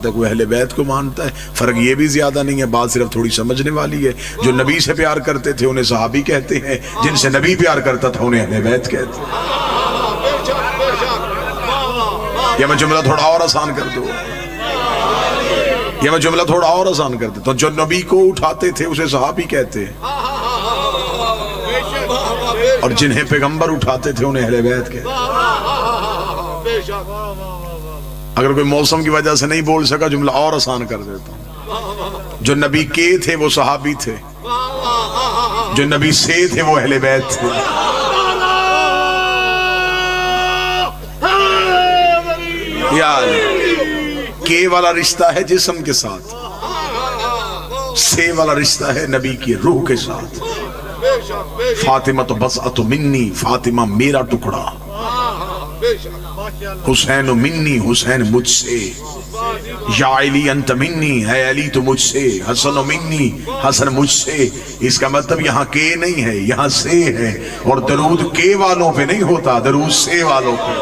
کوئی اہل بیت کو مانتا ہے، فرق یہ بھی زیادہ نہیں ہے، بات صرف تھوڑی سمجھنے والی ہے۔ جو نبی سے پیار کرتے تھے انہیں صحابی کہتے ہیں، جن سے نبی پیار کرتا تھا انہیں اہل بیت کہتے ہیں۔ یہ میں جملہ تھوڑا اور آسان کر دوں، تو جو نبی کو اٹھاتے تھے اسے صحابی کہتے ہیں، اور جنہیں پیغمبر اٹھاتے تھے انہیں اہل بیت کہتے ہیں۔ اگر کوئی موسم کی وجہ سے نہیں بول سکا جملہ اور آسان کر دیتا ہوں، جو نبی کے تھے وہ صحابی تھے، جو نبی سے تھے وہ اہل بیت تھے۔ کے والا رشتہ ہے جسم کے ساتھ، سے والا رشتہ ہے نبی کی روح کے ساتھ۔ فاطمہ تو بضعۃ منی، فاطمہ میرا ٹکڑا، حسین منی، حسین مجھ سے، یا علی انت منی، ہے علی تو مجھ سے، حسن منی، حسن مجھ سے۔ اس کا مطلب یہاں کے نہیں ہے، یہاں سے ہے، اور درود کے والوں پہ نہیں ہوتا، درود سے والوں پہ۔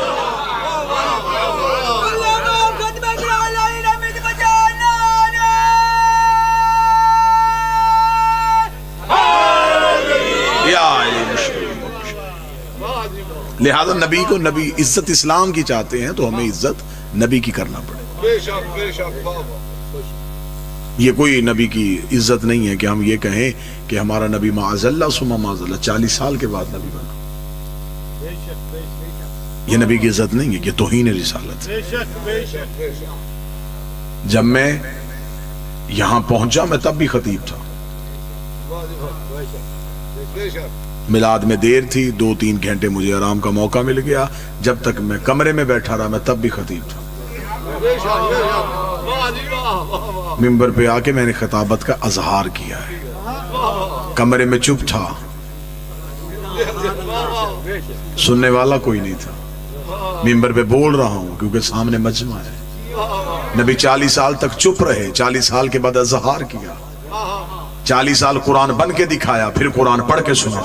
لہذا نبی کو، نبی عزت اسلام کی چاہتے ہیں تو ہمیں عزت نبی کی کرنا پڑے۔ یہ کوئی نبی کی عزت نہیں ہے کہ ہم یہ کہیں کہ ہمارا نبی معاذ اللہ ثم معاذ اللہ 40 سال کے بعد نبی بنا۔ یہ نبی کی عزت نہیں ہے، یہ توہین رسالت ہے۔ جب میں یہاں پہنچا میں تب بھی خطیب تھا، میلاد میں دیر تھی، 2-3 گھنٹے مجھے آرام کا موقع مل گیا، جب تک میں کمرے میں بیٹھا رہا میں تب بھی خطیب تھا۔ منبر پہ آ کے میں نے خطابت کا اظہار کیا ہے، کمرے میں چپ تھا، سننے والا کوئی نہیں تھا، منبر پہ بول رہا ہوں کیونکہ سامنے مجمع ہے۔ نبی 40 سال تک چپ رہے، 40 سال کے بعد اظہار کیا، 40 سال قرآن بن کے دکھایا، پھر قرآن پڑھ کے سنا۔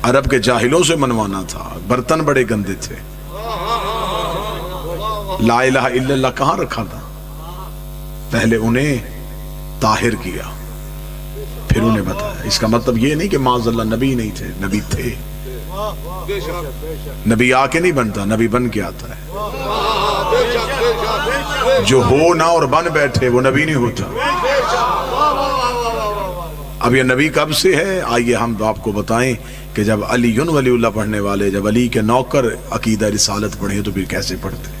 عرب کے جاہلوں سے منوانا تھا، برتن بڑے گندے تھے، لا الہ الا اللہ کہاں رکھا تھا؟ پہلے انہیں طاہر کیا، پھر انہیں بتایا۔ اس کا مطلب یہ نہیں کہ معاذ اللہ نبی نہیں تھے، نبی تھے۔ نبی آ کے نہیں بنتا، نبی بن کے آتا ہے۔ جو ہو نہ اور بن بیٹھے وہ نبی نہیں ہوتا۔ اب یہ نبی کب سے ہے؟ آئیے ہم آپ کو بتائیں کہ جب علی ولی اللہ پڑھنے والے، جب علی کے نوکر عقیدہ رسالت پڑھے تو پھر کیسے پڑھتے؟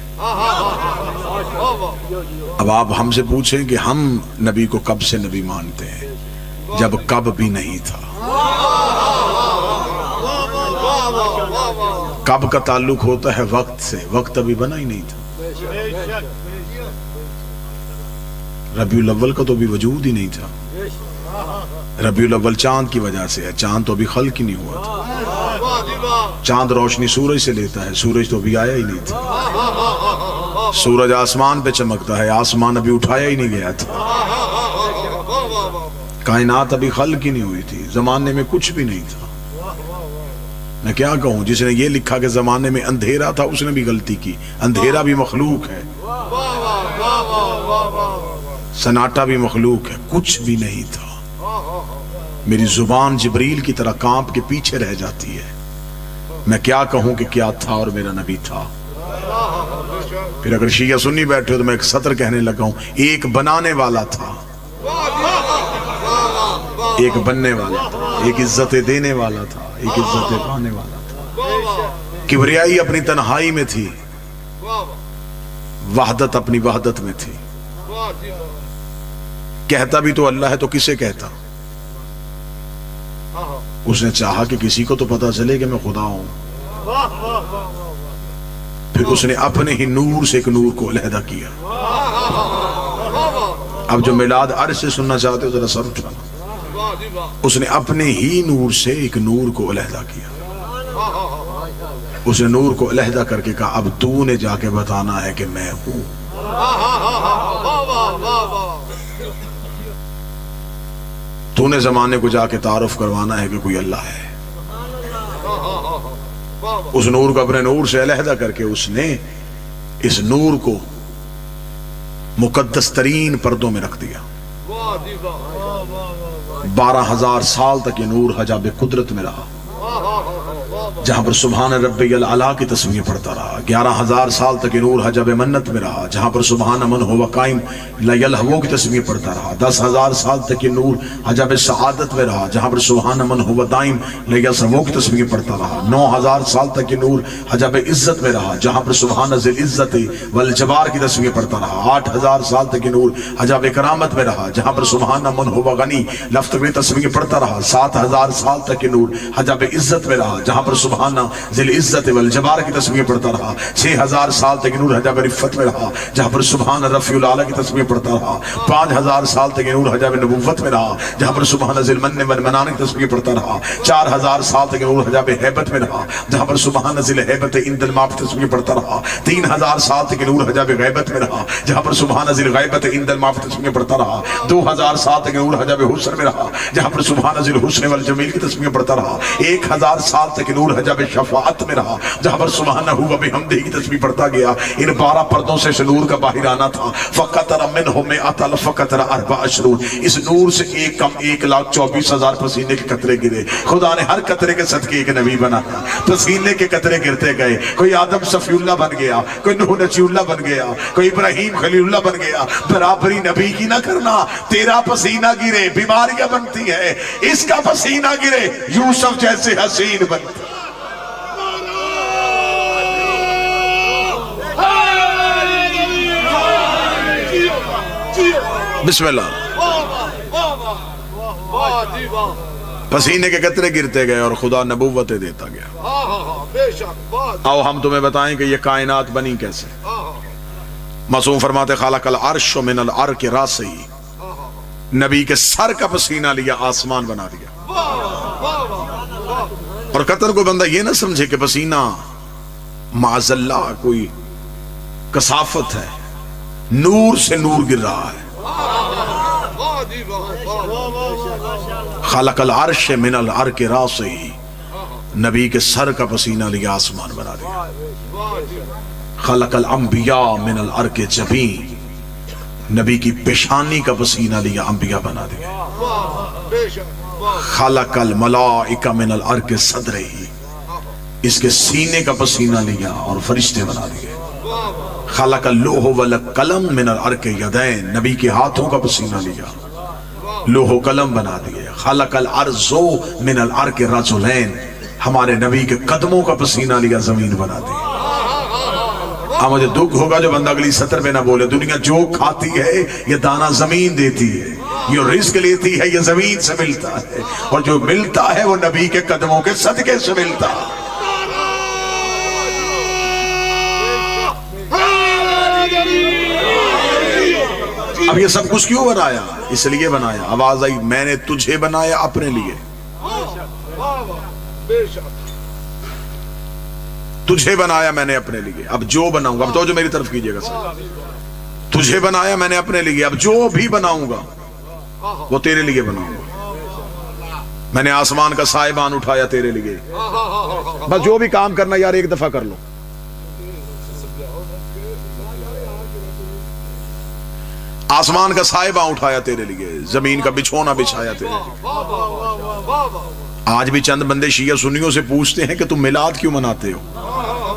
اب آپ ہم سے پوچھیں کہ ہم نبی کو کب سے نبی مانتے ہیں؟ جب کب بھی نہیں تھا۔ کب کا تعلق ہوتا ہے وقت سے، وقت ابھی بنا ہی نہیں تھا۔ ربیع الاول کا تو بھی وجود ہی نہیں تھا۔ ربیع الاول چاند کی وجہ سے ہے، چاند تو ابھی خلق ہی نہیں ہوا تھا۔ چاند روشنی سورج سے لیتا ہے، سورج تو ابھی آیا ہی نہیں تھا۔ سورج آسمان پہ چمکتا ہے، آسمان ابھی اٹھایا ہی نہیں گیا تھا۔ کائنات ابھی خلق ہی نہیں ہوئی تھی، زمانے میں کچھ بھی نہیں تھا۔ میں کیا کہوں، جس نے یہ لکھا کہ زمانے میں اندھیرا تھا اس نے بھی غلطی کی، اندھیرا بھی مخلوق ہے، سناٹا بھی مخلوق ہے، کچھ بھی نہیں تھا۔ میری زبان جبریل کی طرح کانپ کے پیچھے رہ جاتی ہے، میں کیا کہوں کہ کیا تھا اور میرا نبی تھا۔ پھر اگر شیعہ سنی بیٹھے ہو تو میں ایک سطر کہنے لگا ہوں، ایک بنانے والا تھا، ایک بننے والا تھا، ایک عزت دینے والا تھا، ایک عزت پانے والا تھا۔ کبریائی اپنی تنہائی میں تھی، وحدت اپنی وحدت میں تھی۔ کہتا بھی تو اللہ ہے تو کسے کہتا؟ اس نے چاہا کہ کسی کو تو پتا چلے کہ میں خدا ہوں، پھر اس نے اپنے ہی نور سے ایک نور کو علیحدہ کیا۔ اب جو میلاد عرش سے سننا چاہتے ہو ذرا سر اٹھانا، اس نے اپنے ہی نور سے ایک نور کو علیحدہ کیا۔ اس نے نور کو علیحدہ کر کے کہا اب تو نے جا کے بتانا ہے کہ میں ہوں۔ تو نے زمانے کو جا کے تعارف کروانا ہے کہ کوئی اللہ ہے۔ اس نور کو اپنے نور سے علیحدہ کر کے اس نے اس نور کو مقدس ترین پردوں میں رکھ دیا. 12,000 سال تک یہ نور حجاب قدرت میں رہا، جہاں پر سبحان ربی الاعلیٰ کی تصویر پڑھتا رہا. 11,000 سال تک یہ نور حجاب منت میں رہا، جہاں پر سبحان من ہوا قائم لا یلہو کی تصویر پڑھتا رہا. 10,000 سال تک یہ نور حجاب سعادت میں رہا، جہاں پر سبحان من ہوا دائم لا یسہو کی تصویر پڑھتا رہا. 9,000 سال تک یہ نور حجاب عزت میں رہا، جہاں پر سبحان ذی العزت والجبار کی تصویر پڑھتا رہا. 8,000 سال تک یہ نور حجاب کرامت میں رہا، جہاں پر سبحان من ہوا غنی لفظ میں تصویر پڑھتا رہا. 7,000 سال تک یہ نور حجاب عزت میں رہا، جہاں پر سبحان ذی العزت والجبار کی تصویر پڑھتا رہا. 6,000 سال تک نور حجاب رفت میں رہا، جہاں پر سبحان رفیع الاعلیٰ کی تصویر پڑھتا رہا. 5,000 سال تک نور حجاب نبوت میں رہا، جہاں پر سبحان ذی المن والمنان کی تصویر پڑھتا رہا. 4,000 سال تک نور حجاب ہیبت میں رہا، جہاں پر سبحان ذی الہیبت عند الماء کی تصویر پڑھتا رہا. 3,000 سال تک نور حجاب غیبت میں رہا، جہاں پر سبحان ذی الغیبت عند الماء کی تصویر پڑھتا رہا. 2,000 سال تک نور حجاب حسن میں رہا، جہاں پر سبحان ذی الحسن والجمیل کی تصویر پڑھتا رہا. 1,000 سال تک نور حجاب شفاعت میں رہا، جہاں پر سبحانہ و بحمدہ کی تسبیح پڑھتا گیا. ان 12 پردوں سے نور کا باہر آنا تھا. فقطر منہ مئۃ الف قطرہ 24، اس نور سے ایک کم 1,24,000 پسینے کے قطرے گرے. خدا نے ہر قطرے کے صدقے ایک نبی بنایا. پسینے کے قطرے گرتے گئے، کوئی آدم صفی اللہ بن گیا، کوئی نوح نجی اللہ بن گیا، کوئی ابراہیم خلیل اللہ بن گیا. برابری نبی کی نہ کرنا. تیرا پسینہ گرے بیماریاں بنتی ہے، اس کا پسینہ گرے یوسف جیسے حسین بنتی. بسم اللہ. پسینے کے قطرے گرتے گئے اور خدا نبوتیں دیتا گیا. آؤ ہم تمہیں بتائیں کہ یہ کائنات بنی کیسے. معصوم فرماتے خالق العرش من العرق راسہ، نبی کے سر کا پسینہ لیا آسمان بنا دیا. اور قطر کو بندہ یہ نہ سمجھے کہ پسینہ معاذ اللہ کوئی کثافت ہے، نور سے نور گر رہا ہے. خلق العرش من العرق راسہ، نبی کے سر کا پسینہ لیا آسمان بنا دیا. خلق الانبیاء من العرق جبین، نبی کی پیشانی کا پسینہ لیا انبیاء بنا دیا. خلق الملائکہ من العرق صدرہ، اس کے سینے کا پسینہ لیا اور فرشتے بنا دیے. خلق اللوح والقلم من العرق یدین، نبی کے ہاتھوں کا پسینہ لیا لوح و قلم بنا دیے. خلق الارض من العرق رجلین، ہمارے نبی کے قدموں کا پسینہ لیا زمین بنا دی. مجھے دکھ ہوگا جو بندہ اگلی سطر میں نہ بولے دنیا جو کھاتی ہے یہ دانا زمین دیتی ہے، یہ رزق لیتی ہے یہ زمین سے ملتا ہے، اور جو ملتا ہے وہ نبی کے قدموں کے صدقے سے ملتا ہے. اب یہ سب کچھ کیوں بنایا؟ اس لیے بنایا. آواز آئی میں نے تجھے بنایا اپنے لیے. تجھے بنایا میں نے اپنے لیے. اب جو بناؤں گا، اب تو جو میری طرف کیجئے گا سر. تجھے بنایا میں نے اپنے لیے، اب جو بھی بناؤں گا وہ تیرے لیے بناؤں گا. میں نے آسمان کا سائبان اٹھایا تیرے لیے. بس جو بھی کام کرنا یار ایک دفعہ کر لو. آسمان کا سائبہ اٹھایا تیرے لیے، زمین کا بچھونا بچھایا تیرے لیے. آج بھی چند بندے شیعہ سنیوں سے پوچھتے ہیں کہ تم میلاد کیوں مناتے ہو؟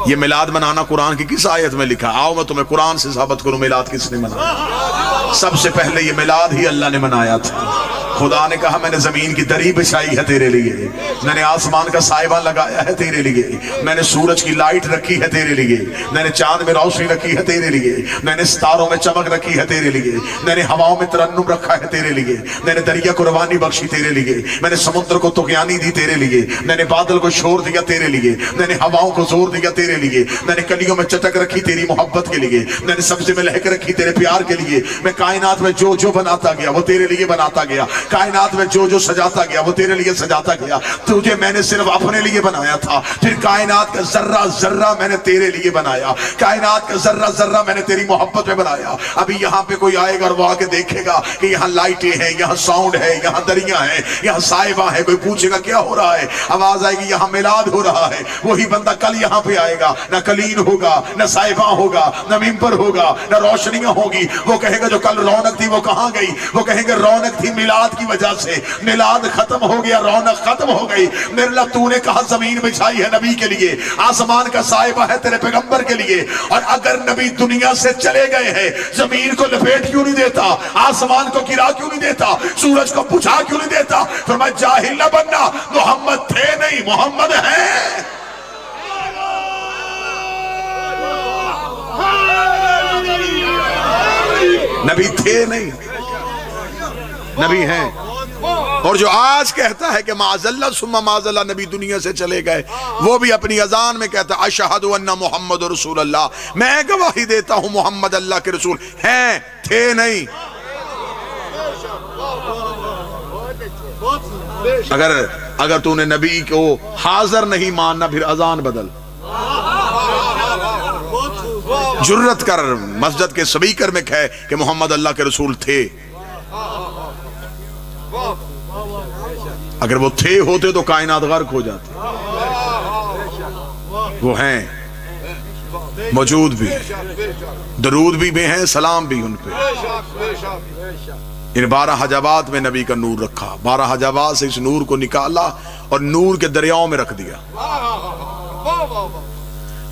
یہ میلاد منانا قرآن کی کس آیت میں لکھا؟ آؤ میں تمہیں قرآن سے ثابت کروں میلاد کس نے منایا. سب سے پہلے یہ میلاد ہی اللہ نے منایا تھا. خدا نے کہا میں نے زمین کی دری بچھائی ہے تیرے لیے، میں نے آسمان کا سائبہ لگایا ہے تیرے لیے، میں نے سورج کی لائٹ رکھی ہے تیرے لیے، میں نے چاند میں روشنی رکھی ہے تیرے لیے، میں نے ستاروں میں چمک رکھی ہے تیرے لیے، میں نے ہواؤں میں ترنم رکھا ہے تیرے لیے، میں نے دریا کو روانی بخشی تیرے لیے، میں نے سمندر کو طغیانی دی تیرے لیے، میں نے بادل کو شور دیا تیرے لیے، میں نے ہواؤں کو زور دیا تیرے لیے، میں نے کلیوں میں چٹک رکھی تیری محبت کے لیے، میں نے سبزے میں لہک رکھی تیرے پیار کے لیے. میں کائنات میں جو جو بناتا گیا وہ تیرے لیے بناتا گیا. کائنات میں جو جو سجاتا گیا وہ تیرے لیے سجاتا گیا. تجھے میں نے صرف اپنے لیے بنایا تھا, پھر کائنات کا ذرہ ذرہ میں نے تیرے لیے بنایا, کائنات کا ذرہ ذرہ میں نے تیری محبت میں بنایا. ابھی یہاں پہ کوئی آئے گا اور وہ آ کے دیکھے گا کہ یہاں لائٹیں ہیں, یہاں ساؤنڈ ہے, یہاں دریاں ہیں, یہاں صاحبہ ہے. کوئی پوچھے گا کیا ہو رہا ہے, آواز آئے گی یہاں میلاد ہو رہا ہے. وہی بندہ کل یہاں پہ آئے گا, نہ کلین ہوگا, نہ صاحبہ ہوگا, نہ ممبر ہوگا, نہ روشنیاں ہوگی. وہ کہے گا جو کل رونق تھی وہ کہاں گئی؟ وہ کہیں گے رونق تھی میلاد کی وجہ سے, میلاد ختم ہو گیا, رونق ختم ہو گئی. میرے اللہ تو نے کہا زمین بچھائی ہے نبی کے لیے, آسمان کا صاحبہ ہے تیرے پیغمبر کے لیے. اور اگر نبی دنیا سے چلے گئے ہیں, زمین کو لپیٹ کیوں نہیں دیتا, آسمان کو گرا کیوں نہیں دیتا, سورج کو بجھا کیوں نہیں دیتا؟ فرمایا جاہل نہ بننا, محمد تھے نہیں, محمد ہیں. نبی تھے نہیں, نبی ہیں. اور جو آج کہتا ہے کہ معاذ اللہ ثم معاذ اللہ نبی دنیا سے چلے گئے, وہ بھی اپنی اذان میں کہتا ہے اشہد ان محمد رسول اللہ, میں گواہی دیتا ہوں محمد اللہ کے رسول ہیں, تھے نہیں. اگر تو نے نبی کو حاضر نہیں ماننا, پھر اذان بدل, جرت کر مسجد کے سپیکر میں کہے کہ محمد اللہ کے رسول تھے. اگر وہ تھے ہوتے تو کائنات غرق ہو جاتی. وہ ہیں, موجود بھی ہیں, درود بھی ہیں, سلام بھی ان پہ. ان 12 حجابات میں نبی کا نور رکھا, 12 حجابات سے اس نور کو نکالا اور نور کے دریاؤں میں رکھ دیا.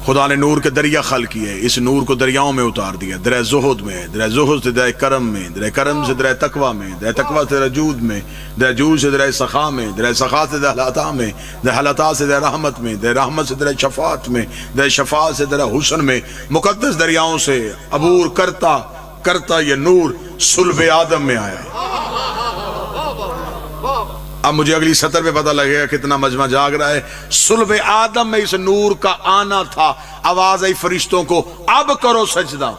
خدا نے نور کے دریا خلق کیے, اس نور کو دریاؤں میں اتار دیا. درہ زہد میں, درہ زہد سے درہ کرم میں, درہ کرم سے درہ تقوی میں, درہ تقوی سے درہ جود میں, درہ جود سے درہ سخا میں, درہ سخا سے درہ حلطہ میں, درہ حلطہ سے درہ رحمت میں, درہ رحمت سے درہ شفاعت میں, درہ شفاعت سے درہ حسن میں. مقدس دریاؤں سے عبور کرتا کرتا یہ نور صلب آدم میں آیا. اب مجھے اگلی سطر پہ پتہ لگے گا کتنا مجمع جاگ رہا ہے. صلب آدم میں اس نور کا آنا تھا. آواز آئی فرشتوں کو, اب کرو سجدہ.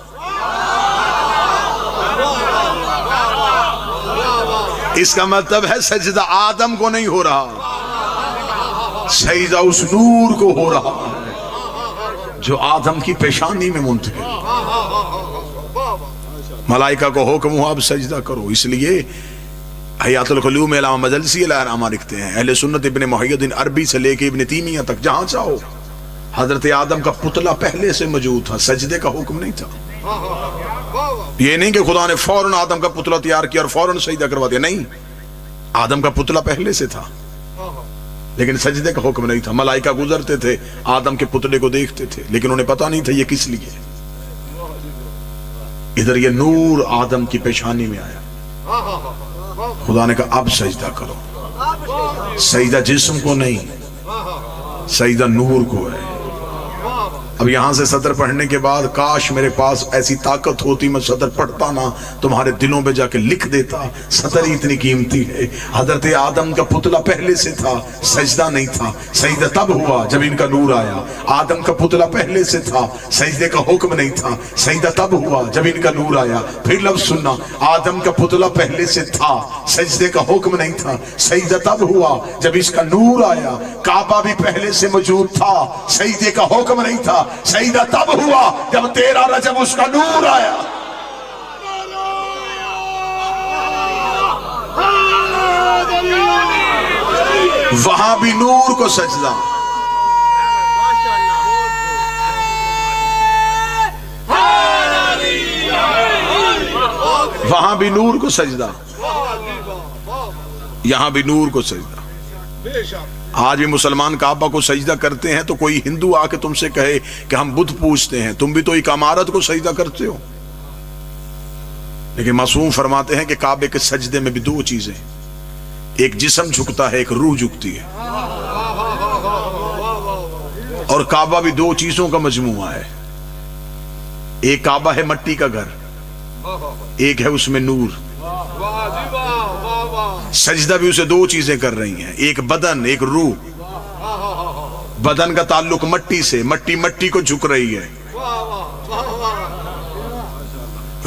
اس کا مطلب ہے سجدہ آدم کو نہیں ہو رہا, سجدہ اس نور کو ہو رہا ہے جو آدم کی پیشانی میں منتقل. ملائکہ کو حکم ہوا اب سجدہ کرو. اس لیے حیات القلوب میں علامہ مجلسی علیہ الرحمہ لکھتے ہیں, اہل سنت ابن محیدن عربی سے لے کے ابن تیمیہ تک جہاں چاہو حضرت آدم کا پتلا پہلے سے موجود تھا, سجدے کا حکم نہیں تھا. یہ نہیں کہ خدا نے فوراً آدم کا پتلا تیار کیا اور فوراً سجدہ کروا دیا, نہیں, آدم کا پتلا پہلے سے تھا لیکن سجدے کا حکم نہیں تھا. ملائکہ گزرتے تھے, آدم کے پتلے کو دیکھتے تھے, لیکن انہیں پتا نہیں تھا یہ کس لیے. ادھر یہ نور آدم کی پیشانی میں آیا, خدا نے کہا اب سجدہ کرو. سجدہ جسم کو نہیں, سجدہ نور کو ہے. اب یہاں سے سطر پڑھنے کے بعد کاش میرے پاس ایسی طاقت ہوتی, میں سطر پڑھتا نہ تمہارے دلوں پہ جا کے لکھ دیتا. سطر ہی اتنی قیمتی ہے. حضرت آدم کا پتلا پہلے سے تھا, سجدہ نہیں تھا. سجدہ تب ہوا جب ان کا نور آیا. آدم کا پتلا پہلے سے تھا, سجدے کا حکم نہیں تھا. سجدہ تب ہوا جب ان کا نور آیا. پھر لفظ سننا, آدم کا پتلا پہلے سے تھا, سجدے کا حکم نہیں تھا. سجدہ تب ہوا جب اس کا نور آیا. کعبہ بھی پہلے سے موجود تھا, سجدے کا حکم نہیں تھا. سجدہ تب ہوا جب 13 رجب اس کا نور آیا. وہاں بھی نور کو سجدہ, وہاں بھی نور کو سجدہ, یہاں بھی نور کو سجدہ. آج بھی مسلمان کعبہ کو سجدہ کرتے ہیں تو کوئی ہندو آ کے تم سے کہے کہ ہم بدھ پوجتے ہیں, تم بھی تو ایک عمارت کو سجدہ کرتے ہو. لیکن معصوم فرماتے ہیں کہ کعبے کے سجدے میں بھی 2 چیزیں, ایک جسم جھکتا ہے, ایک روح جھکتی ہے. اور کعبہ بھی 2 چیزوں کا مجموعہ ہے. ایک کعبہ ہے مٹی کا گھر, ایک ہے اس میں نور. سجدہ بھی اسے 2 چیزیں کر رہی ہیں, ایک بدن, ایک روح. بدن کا تعلق مٹی سے, مٹی مٹی کو جھک رہی ہے.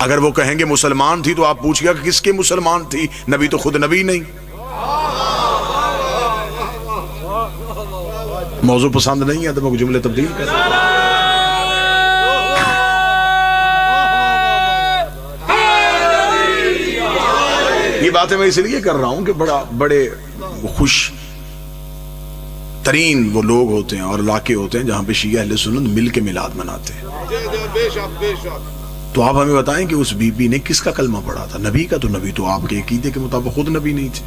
اگر وہ کہیں گے مسلمان تھی تو آپ پوچھئے گا کہ کس کے مسلمان تھی؟ نبی تو خود نبی نہیں. موضوع پسند نہیں ہے تو میں جملے تبدیل کر رہا ہوں. یہ باتیں میں اس لیے کر رہا ہوں کہ بڑے خوش ترین وہ لوگ ہوتے ہیں اور علاقے ہوتے ہیں جہاں پہ شیعہ اہل سنت مل کے میلاد مناتے ہیں. تو آپ ہمیں بتائیں کہ اس بی بی نے کس کا کلمہ پڑھا تھا؟ نبی کا. تو نبی تو آپ کے عقیدے کے مطابق خود نبی نہیں تھے.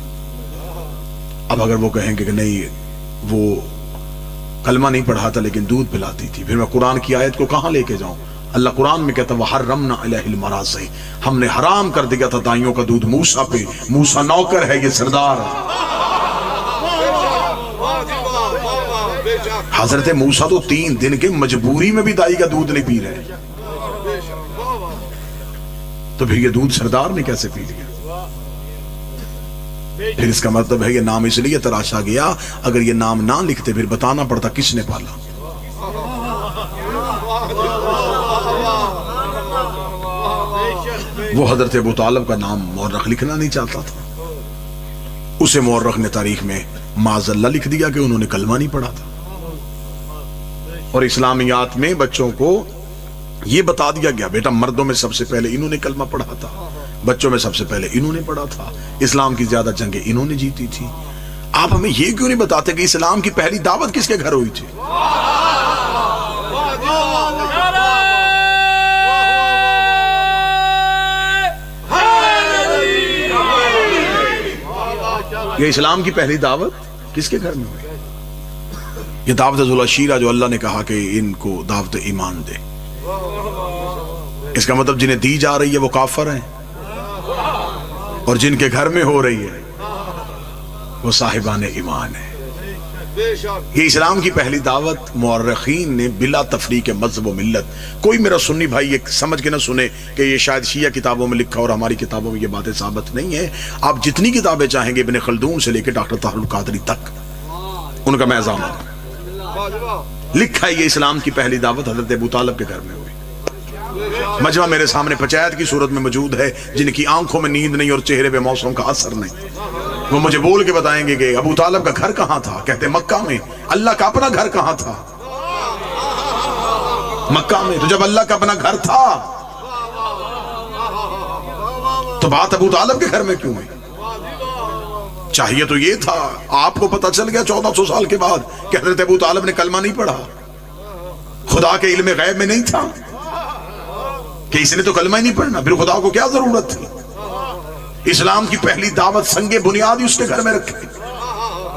اب اگر وہ کہیں کہ نہیں وہ کلمہ نہیں پڑھا تھا لیکن دودھ پلاتی تھی، پھر میں قرآن کی آیت کو کہاں لے کے جاؤں؟ اللہ قرآن میں کہتا وَحَرَّمْنَا عَلَيْهِ الْمَرَاضِعَ، ہم نے حرام کر دیا تھا دائیوں کا دودھ موسیٰ پہ. موسیٰ نوکر ہے، یہ سردار ہے. حضرت موسیٰ تو 3 دن کے مجبوری میں بھی دائی کا دودھ نہیں پی رہے، تو پھر یہ دودھ سردار نے کیسے پی لیا؟ پھر اس کا مطلب ہے یہ نام اس لیے تراشا گیا. اگر یہ نام نہ لکھتے پھر بتانا پڑتا کس نے پالا. وہ حضرت ابو طالب کا نام مورخ لکھنا نہیں چاہتا تھا، اسے مورخ نے تاریخ میں معاذ اللہ لکھ دیا کہ انہوں نے کلمہ نہیں پڑھا تھا. اور اسلامیات میں بچوں کو یہ بتا دیا گیا بیٹا مردوں میں سب سے پہلے انہوں نے کلمہ پڑھا تھا، بچوں میں سب سے پہلے انہوں نے پڑھا تھا، اسلام کی زیادہ جنگیں انہوں نے جیتی تھی. آپ ہمیں یہ کیوں نہیں بتاتے کہ اسلام کی پہلی دعوت کس کے گھر ہوئی تھی؟ یہ اسلام کی پہلی دعوت کس کے گھر میں ہوئی؟ یہ دعوت ذو العشیرہ جو اللہ نے کہا کہ ان کو دعوت ایمان دے. اس کا مطلب جنہیں دی جا رہی ہے وہ کافر ہیں، اور جن کے گھر میں ہو رہی ہے وہ صاحبان ایمان ہیں. یہ اسلام کی پہلی دعوت مورخین نے بلا تفریق مذہب و ملت. کوئی میرا سنی بھائی یہ سمجھ کے نہ سنے کہ یہ شاید شیعہ کتابوں میں لکھا اور ہماری کتابوں میں یہ باتیں ثابت نہیں ہے. آپ جتنی کتابیں چاہیں گے ابن خلدون سے لے کے ڈاکٹر طاہر القادری تک، ان کا میزان لکھا ہے یہ اسلام کی پہلی دعوت حضرت ابو طالب کے گھر میں ہوئی. مجمع میرے سامنے پنچایت کی صورت میں موجود ہے، جن کی آنکھوں میں نیند نہیں اور چہرے پہ موسم کا اثر نہیں. وہ مجھے بول کے بتائیں گے کہ ابو طالب کا گھر کہاں تھا؟ کہتے مکہ میں. اللہ کا اپنا گھر کہاں تھا؟ مکہ میں. تو جب اللہ کا اپنا گھر تھا تو بات ابو طالب کے گھر میں کیوں ہے؟ چاہیے تو یہ تھا. آپ کو پتہ چل گیا 1400 سال کے بعد کہ حضرت ابو طالب نے کلمہ نہیں پڑھا. خدا کے علم غیب میں نہیں تھا کہ اس نے تو کلمہ ہی نہیں پڑھنا، پھر خدا کو کیا ضرورت تھی؟ اسلام کی پہلی دعوت سنگ بنیاد اس کے گھر میں رکھے.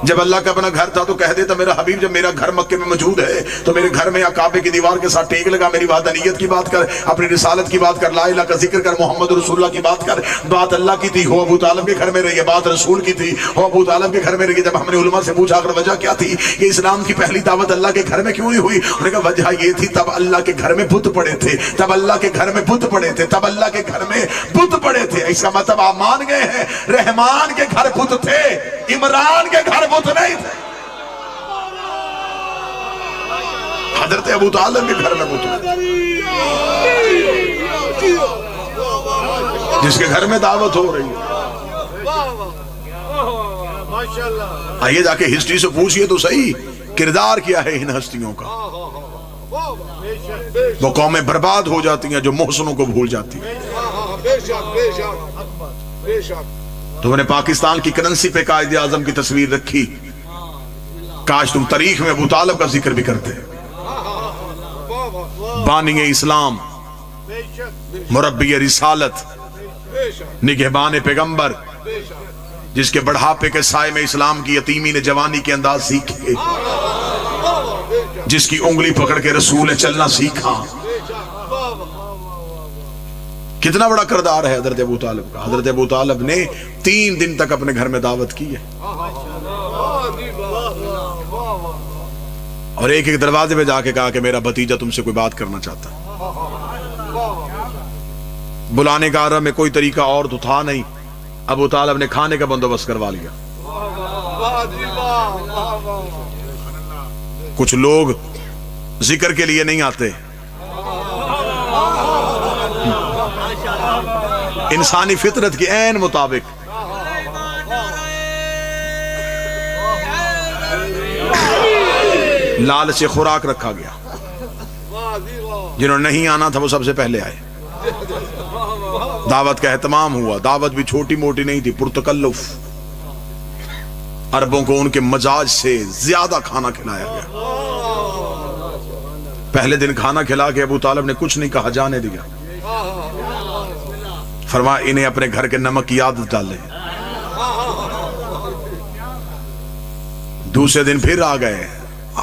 جب اللہ کا اپنا گھر تھا تو کہہ دیتا میرا حبیب جب میرا گھر مکے میں موجود ہے تو میرے گھر میں یا کعبے کی دیوار کے ساتھ ٹیک لگا، میری وحدانیت کی بات کر، اپنی رسالت کی بات کر، لا الہ کا ذکر کر، محمد رسول اللہ کی بات کر. بات اللہ کی تھی، ہو ابو طالب کے گھر میں رہی ہے. بات رسول کی تھی، ہو ابو طالب کے گھر میں رہی ہے. جب ہم نے علماء سے پوچھا اگر وجہ کیا تھی کہ اسلام کی پہلی دعوت اللہ کے گھر میں کیوں نہیں ہوئی، انہوں نے کہا وجہ یہ تھی تب اللہ کے گھر میں بت پڑے تھے، تب اللہ کے گھر میں بت پڑے تھے، تب اللہ کے گھر میں بت پڑے تھے. اس کا مطلب آپ مان گئے ہیں رحمان کے گھر بت تھے، عمران کے گھر بت نہیں تھے. حضرت ابو طالب کے گھر میں بت جس کے گھر میں دعوت ہو رہی ہے. آئیے جا کے ہسٹری سے پوچھئے تو صحیح کردار کیا ہے ان ہستیوں کا. وہ قومیں برباد ہو جاتی ہیں جو محسنوں کو بھول جاتی ہیں. تم نے پاکستان کی کرنسی پہ قائد اعظم کی تصویر رکھی، کاش تم تاریخ میں ابو طالب کا ذکر بھی کرتے. بانی اسلام، مربی رسالت، نگہبان پیغمبر، جس کے بڑھاپے کے سائے میں اسلام کی یتیمی نے جوانی کے انداز سیکھے، جس کی انگلی پکڑ کے رسول چلنا سیکھا. کتنا بڑا کردار ہے حضرت ابو طالب کا. حضرت ابو طالب نے 3 دن تک اپنے گھر میں دعوت کی ہے، اور ایک ایک دروازے پہ جا کے کہا کہ میرا بھتیجا تم سے کوئی بات کرنا چاہتا ہے. بلانے کا عرب میں کوئی طریقہ اور تو تھا نہیں. ابو طالب نے کھانے کا بندوبست کروا لیا. کچھ لوگ ذکر کے لیے نہیں آتے، انسانی فطرت کی عین مطابق. لال سے خوراک رکھا گیا. جنہوں نے نہیں آنا تھا وہ سب سے پہلے آئے. دعوت کا اہتمام ہوا. دعوت بھی چھوٹی موٹی نہیں تھی، پرتکلف. عربوں کو ان کے مزاج سے زیادہ کھانا کھلایا گیا. پہلے دن کھانا کھلا کے ابو طالب نے کچھ نہیں کہا، جانے دیا. فرمایا انہیں اپنے گھر کے نمک کی عادت ڈالیں. دوسرے دن پھر آ گئے،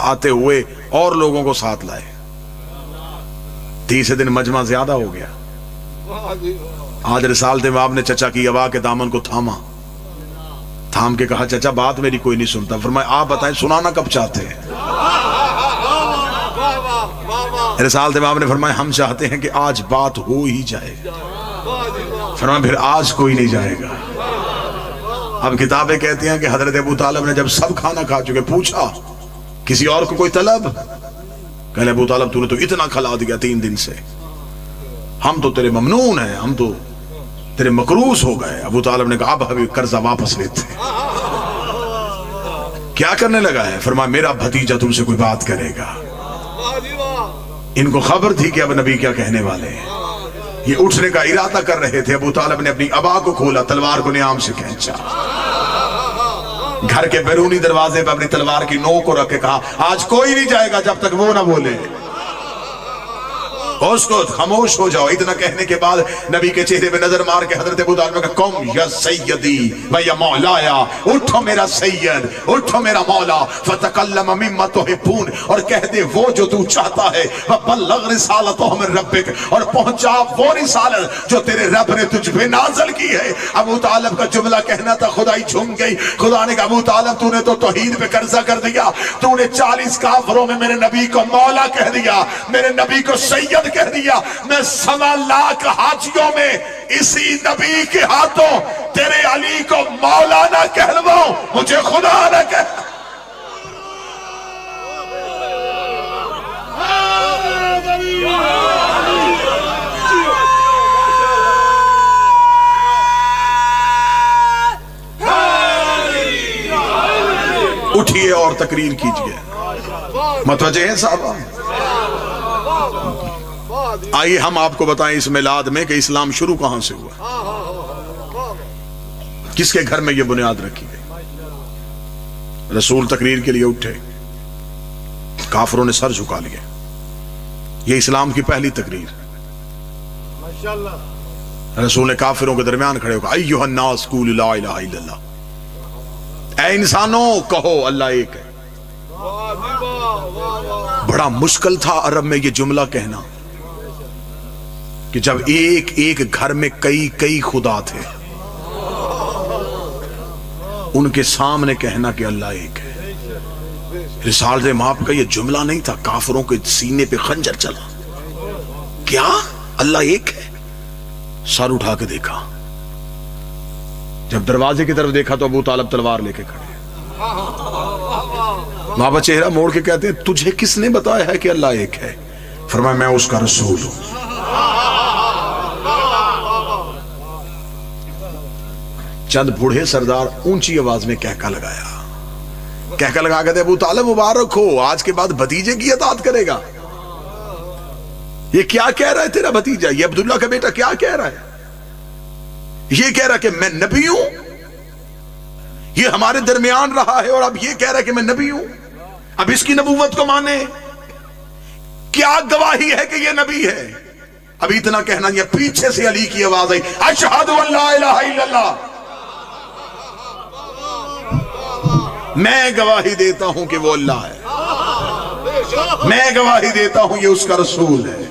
آتے ہوئے اور لوگوں کو ساتھ لائے. تیسرے دن مجمع زیادہ ہو گیا. آج رسالت امام نے چچا کی ابا کے دامن کو تھاما، تھام کے کہا چچا بات میری کوئی نہیں سنتا. فرمایا آپ بتائیں سنانا کب چاہتے ہیں؟ رسالت امام نے فرمایا ہم چاہتے ہیں کہ آج بات ہو ہی جائے. فرمایا پھر آج کوئی نہیں جائے گا. اب کتابیں کہتی ہیں کہ حضرت ابو طالب نے جب سب کھانا کھا چکے پوچھا کسی اور کو کوئی طلب؟ کہنے ابو طالب تو نے تو اتنا کھلا دیا 3 دن سے، ہم تو تیرے ممنون ہیں، ہم تو تیرے مقروض ہو گئے. ابو طالب نے کہا اب ابھی قرضہ واپس لیتے ہیں. کیا کرنے لگا ہے؟ فرمایا میرا بھتیجا تم سے کوئی بات کرے گا. ان کو خبر تھی کہ اب نبی کیا کہنے والے ہیں. یہ اٹھنے کا ارادہ کر رہے تھے. ابو طالب نے اپنی ابا کو کھولا، تلوار کو نیام سے کھینچا، گھر کے بیرونی دروازے پہ اپنی تلوار کی نوک کو رکھ کے کہا آج کوئی نہیں جائے گا جب تک وہ نہ بولے. اس کو خاموش ہو جاؤ. اتنا کہنے کے بعد نبی کے چہرے پہ نظر مار کے حضرت ابو طالب نے کہا قم یا سیدی و یا مولایا، اٹھو میرا سید، اٹھو میرا مولا. فتکلم مما تحبون، اور کہہ دے وہ جو تو چاہتا ہے. وبلغ رسالتہ من ربک، اور پہنچا وہ رسالت جو تیرے رب نے تجھ پہ نازل کی ہے. ابو طالب کا جملہ کہنا تھا، خدائی جھوم گئی. خدا نے کہا ابو طالب تو نے تو توحید پہ قرضہ کر دیا، تو نے 40 کافروں میں میرے نبی کو مولا کہہ دیا، میرے نبی کو سید کہہ دیا. میں 1.25 لاکھ حاجیوں میں اسی نبی کے ہاتھوں تیرے علی کو مولا نہ کہلواؤں، مجھے خدا نہ کہہ. اٹھئے اور تقریر کیجئے. متوجہ ہیں صاحبہ؟ آئیے ہم آپ کو بتائیں اس میلاد میں کہ اسلام شروع کہاں سے ہوا، کس کے گھر میں یہ بنیاد رکھی گئی. رسول تقریر کے لیے اٹھے، کافروں نے سر جھکا لیے. یہ اسلام کی پہلی تقریر. رسول نے کافروں کے درمیان کھڑے ہو کہا ایھا الناس قولوا لا الہ الا اللہ، اے انسانوں کہو اللہ ایک ہے. بڑا مشکل تھا عرب میں یہ جملہ کہنا کہ جب ایک ایک گھر میں کئی خدا تھے، ان کے سامنے کہنا کہ اللہ ایک ہے. رسالت امام کا یہ جملہ نہیں تھا، کافروں کے سینے پہ خنجر چلا. کیا اللہ ایک ہے؟ سر اٹھا کے دیکھا. جب دروازے کی طرف دیکھا تو ابو طالب تلوار لے کے کھڑے. بابا چہرہ موڑ کے کہتے ہیں تجھے کس نے بتایا ہے کہ اللہ ایک ہے؟ فرمایا میں اس کا رسول ہوں. چند بوڑھے سردار اونچی آواز میں کہکا لگایا. کہکا لگا کہتے ابو طالب مبارک ہو، آج کے بعد بھتیجے کی اطاعت کرے گا. یہ کیا کہہ رہا ہے تیرا بھتیجا؟ یہ عبداللہ کا بیٹا کیا کہہ رہا ہے؟ یہ کہہ رہا ہے کہ میں نبی ہوں. یہ ہمارے درمیان رہا ہے اور اب یہ کہہ رہا ہے کہ میں نبی ہوں. اب اس کی نبوت کو مانے. کیا گواہی ہے کہ یہ نبی ہے؟ اب اتنا کہنا یہ پیچھے سے علی کی آواز آئی اشہد ان لا الہ الا اللہ، میں گواہی دیتا ہوں کہ وہ اللہ ہے، میں گواہی دیتا ہوں یہ اس کا رسول ہے.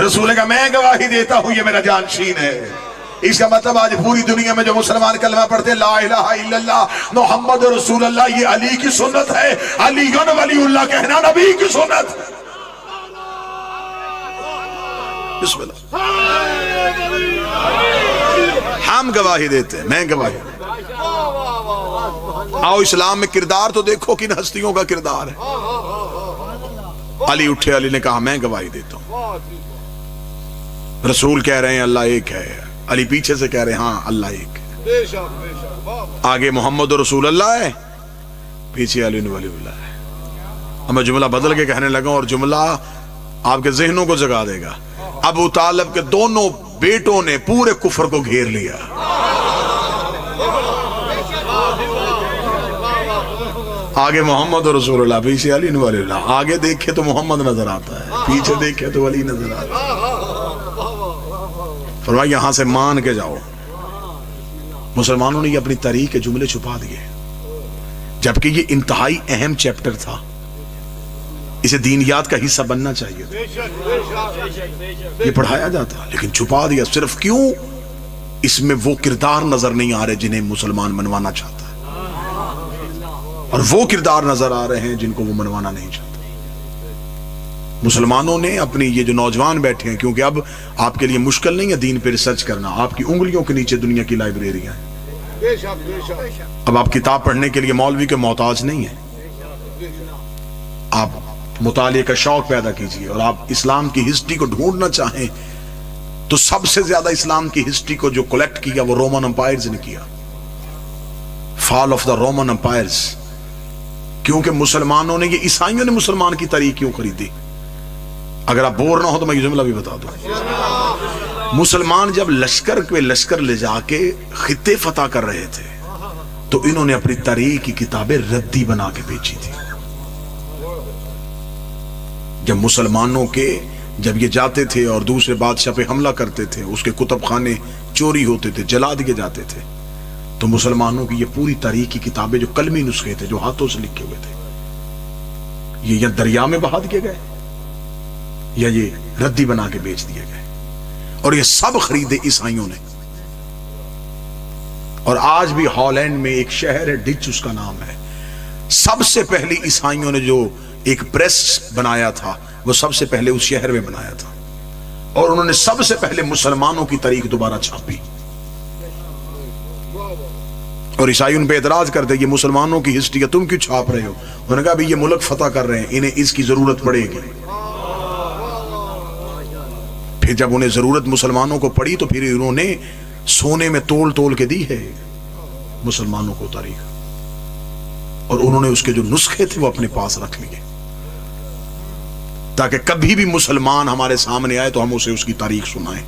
رسول کا میں گواہی دیتا ہوں یہ میرا جانشین ہے. اس کا مطلب آج پوری دنیا میں جو مسلمان کلمہ پڑھتے لا الہ الا اللہ محمد رسول اللہ، یہ علی کی سنت ہے. علی ولی اللہ کہنا نبی کی سنت. بسم اللہ. ہم گواہی دیتے ہیں، میں گواہی. آؤ اسلام میں کردار تو دیکھو کن ہستیوں کا کردار ہے. علی اٹھے، علی نے کہا میں گواہی دیتا ہوں. رسول کہہ رہے ہیں اللہ ایک ہے، علی پیچھے سے کہہ رہے ہیں ہاں اللہ ایک ہے، آگے محمد رسول اللہ ہے، پیچھے علی ولی اللہ ہے۔ اب میں جملہ بدل کے کہنے لگا اور جملہ آپ کے ذہنوں کو جگا دے گا۔ ابو طالب کے دونوں بیٹوں نے پورے کفر کو گھیر لیا، آگے محمد رسول اللہ، پیچھے علی ولی اللہ۔ آگے دیکھے تو محمد نظر آتا ہے، پیچھے دیکھے تو علی نظر آتا ہے۔ فرمایا یہاں سے مان کے جاؤ۔ مسلمانوں نے یہ اپنی تاریخ کے جملے چھپا دیے، جبکہ یہ انتہائی اہم چیپٹر تھا، اسے دینیات کا حصہ بننا چاہیے تھا، یہ پڑھایا جاتا لیکن چھپا دیا۔ صرف کیوں؟ اس میں وہ کردار نظر نہیں آ رہے جنہیں مسلمان منوانا چاہتا ہے، اور وہ کردار نظر آ رہے ہیں جن کو وہ منوانا نہیں چاہتا۔ مسلمانوں نے اپنی یہ جو نوجوان بیٹھے ہیں، کیونکہ اب آپ کے لیے مشکل نہیں ہے دین پہ ریسرچ کرنا، آپ کی انگلیوں کے نیچے دنیا کی لائبریریاں ہیں، اب آپ کتاب پڑھنے کے لیے مولوی کے محتاج نہیں ہیں، آپ مطالعے کا شوق پیدا کیجئے، اور آپ اسلام کی ہسٹری کو ڈھونڈنا چاہیں تو سب سے زیادہ اسلام کی ہسٹری کو جو کلیکٹ کیا وہ رومن امپائرز نے کیا، فال آف دا رومن امپائرز۔ کیونکہ مسلمانوں نے، یہ عیسائیوں نے مسلمان کی تاریخ کیوں خریدی؟ اگر آپ بور نہ ہو تو میں یہ جملہ بھی بتا دوں۔ مسلمان جب لشکر لے جا کے خطے فتح کر رہے تھے تو انہوں نے اپنی تاریخ کی کتابیں ردی بنا کے بیچی تھی۔ جب مسلمانوں کے جب یہ جاتے تھے اور دوسرے بادشاہ پہ حملہ کرتے تھے، اس کے کتب خانے چوری ہوتے تھے، جلا دیے جاتے تھے، تو مسلمانوں کی یہ پوری تاریخ کی کتابیں جو کلمی نسخے تھے جو ہاتھوں سے لکھے ہوئے تھے، یہ یا دریا میں بہا دیے گئے یا یہ ردی بنا کے بیچ دیے گئے، اور یہ سب خریدے عیسائیوں نے۔ اور آج بھی ہالینڈ میں ایک شہر ہے، ڈچ اس کا نام ہے، سب سے پہلی عیسائیوں نے جو ایک پریس بنایا تھا وہ سب سے پہلے اس شہر میں بنایا تھا، اور انہوں نے سب سے پہلے مسلمانوں کی تاریخ دوبارہ چھاپی۔ اور عیسائی ان پہ اعتراض کرتے یہ مسلمانوں کی ہسٹری ہے تم کیوں چھاپ رہے ہو؟ انہوں نے کہا بھی یہ ملک فتح کر رہے ہیں، انہیں اس کی ضرورت پڑے گی۔ پھر جب انہیں ضرورت مسلمانوں کو پڑی تو پھر انہوں نے سونے میں تول کے دی ہے مسلمانوں کو تاریخ، اور انہوں نے اس کے جو نسخے تھے وہ اپنے پاس رکھ لیے تاکہ کبھی بھی مسلمان ہمارے سامنے آئے تو ہم اسے اس کی تاریخ سنائیں۔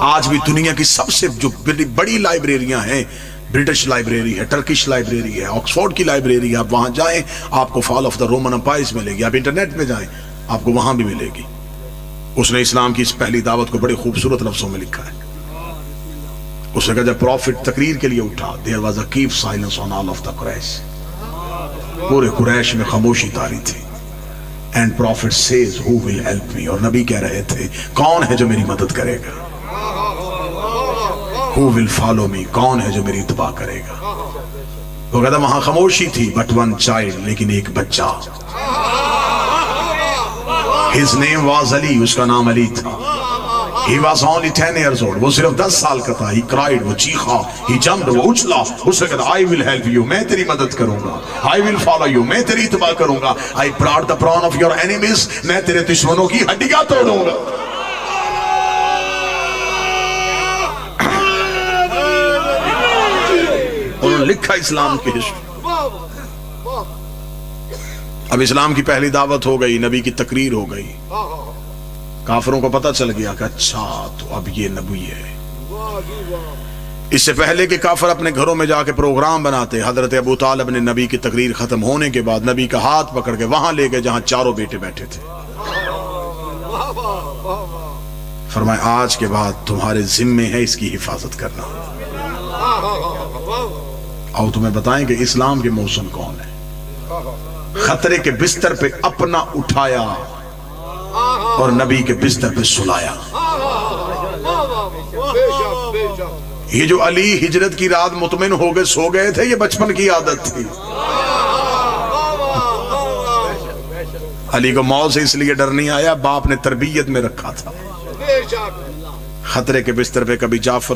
آج بھی دنیا کی سب سے جو بڑی لائبریریاں ہیں، برٹش لائبریری ہے، ٹرکش لائبریری ہے، آکسفورڈ کی لائبریری ہے، آپ وہاں جائیں آپ کو فال آف دا رومن امپائرز ملے گی، آپ انٹرنیٹ میں جائیں آپ کو وہاں بھی ملے گی۔ اس نے اسلام کی اس پہلی دعوت کو بڑے خوبصورت لفظوں میں لکھا ہے۔ اس نے کہا جب پروفٹ تقریر کے لیے اٹھا، there was a deep silence on all of the Quraysh، پورے قریش میں خاموشی طاری تھی۔ and prophet says who will help me، اور نبی کہہ رہے تھے کون ہے جو میری مدد کرے گا، who will follow me، کون ہے جو میری اتباع کرے گا۔ وہ کہتا وہاں خاموشی تھی but one child، لیکن ایک بچہ، his name was Ali، اس کا نام علی تھا، he was only 10 years old، وہ صرف 10 سال کا تھا، he cried، وہ چیخا، he jumped، وہ اچھلا، اس نے کہا I will help you، میں تیری مدد کروں گا، I will follow you، میں تیری اتباع کروں گا، I brought the brawn of your enemies، میں تیرے دشمنوں کی ہڈیاں توڑوں گا۔ انہوں نے لکھا اسلام کی ہسٹری۔ اب اسلام کی پہلی دعوت ہو گئی، نبی کی تقریر ہو گئی، کافروں کو پتہ چل گیا کہ اچھا تو اب یہ نبی ہے۔ اس سے پہلے کہ کافر اپنے گھروں میں جا کے پروگرام بناتے، حضرت ابو طالب نے نبی کی تقریر ختم ہونے کے بعد نبی کا ہاتھ پکڑ کے وہاں لے گئے جہاں چاروں بیٹے بیٹھے تھے۔ فرمایا آج کے بعد تمہارے ذمے ہے اس کی حفاظت کرنا۔ اور تمہیں بتائیں کہ اسلام کے موسم کون ہے؟ خطرے کے بستر پہ اپنا اٹھایا اور نبی کے بستر پہ سلایا۔ یہ جو علی ہجرت کی رات مطمئن ہو گئے سو گئے تھے، یہ بچپن کی عادت تھی۔ علی کو موت سے اس لیے ڈر نہیں آیا، باپ نے تربیت میں رکھا تھا۔ خطرے کے بستر پہ کبھی جعفر